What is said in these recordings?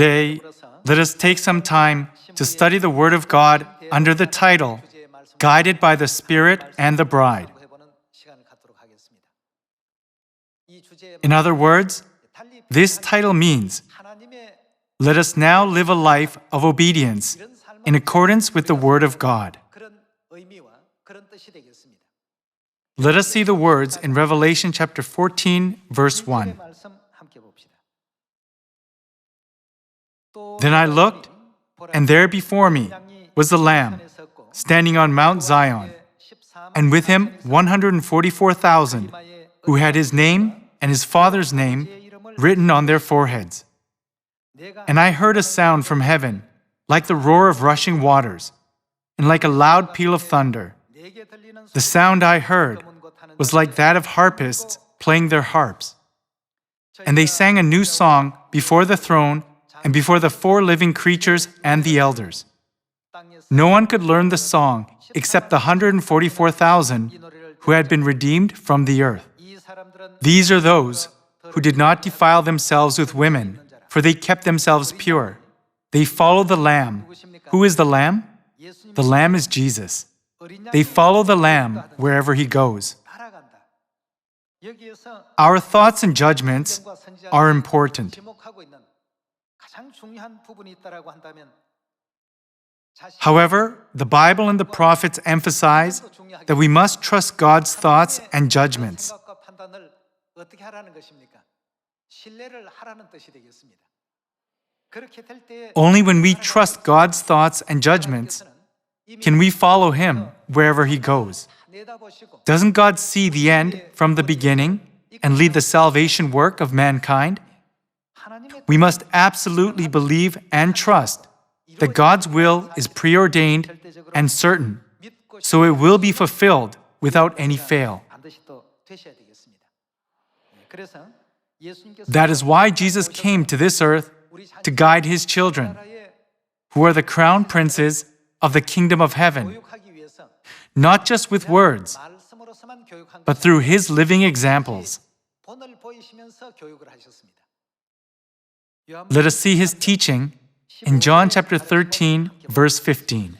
Today, let us take some time to study the Word of God under the title, Guided by the Spirit and the Bride. In other words, this title means, let us now live a life of obedience in accordance with the Word of God. Let us see the words in Revelation chapter 14, verse 1. Then I looked, and there before me was the Lamb, standing on Mount Zion, and with him 144,000, who had his name and his father's name written on their foreheads. And I heard a sound from heaven, like the roar of rushing waters, and like a loud peal of thunder. The sound I heard was like that of harpists playing their harps. And they sang a new song before the throne and before the four living creatures and the elders. No one could learn the song except the 144,000 who had been redeemed from the earth. These are those who did not defile themselves with women, for they kept themselves pure. They follow the Lamb. Who is the Lamb? The Lamb is Jesus. They follow the Lamb wherever he goes. Our thoughts and judgments are important. However, the Bible and the prophets emphasize that we must trust God's thoughts and judgments. Only when we trust God's thoughts and judgments can we follow Him wherever He goes. Doesn't God see the end from the beginning and lead the salvation work of mankind? We must absolutely believe and trust that God's will is preordained and certain, so it will be fulfilled without any fail. That is why Jesus came to this earth to guide His children, who are the crown princes of the kingdom of heaven, not just with words, but through His living examples. Let us see His teaching in John chapter 13, verse 15.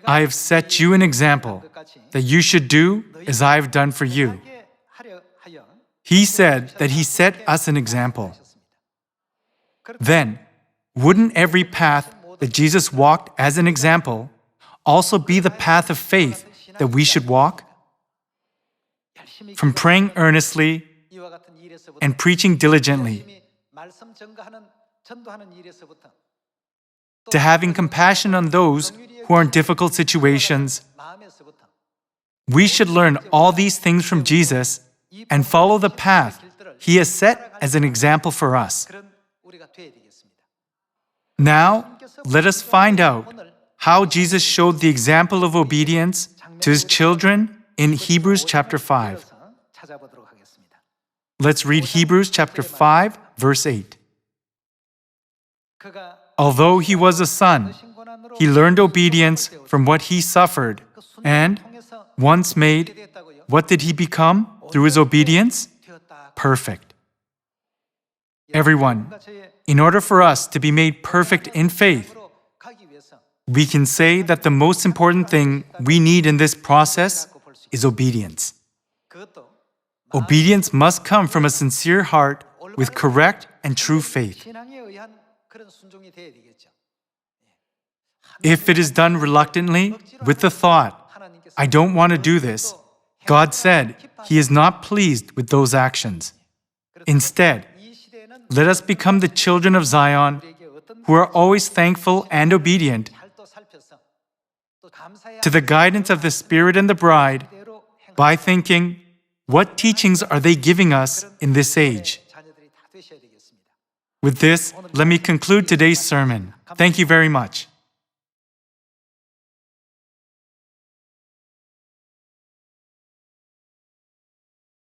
I have set you an example, that you should do as I have done for you. He said that He set us an example. Then, wouldn't every path that Jesus walked as an example also be the path of faith that we should walk? From praying earnestly and preaching diligently, to having compassion on those who are in difficult situations, we should learn all these things from Jesus and follow the path He has set as an example for us. Now, let us find out how Jesus showed the example of obedience to His children in Hebrews chapter 5. Let's read Hebrews chapter 5, verse 8. Although He was a son, He learned obedience from what He suffered, and, once made, what did He become through His obedience? Perfect. Everyone, in order for us to be made perfect in faith, we can say that the most important thing we need in this process is obedience. Obedience must come from a sincere heart with correct and true faith. If it is done reluctantly, with the thought, I don't want to do this, God said He is not pleased with those actions. Instead, let us become the children of Zion who are always thankful and obedient to the guidance of the Spirit and the bride by thinking, what teachings are they giving us in this age? With this, let me conclude today's sermon. Thank you very much.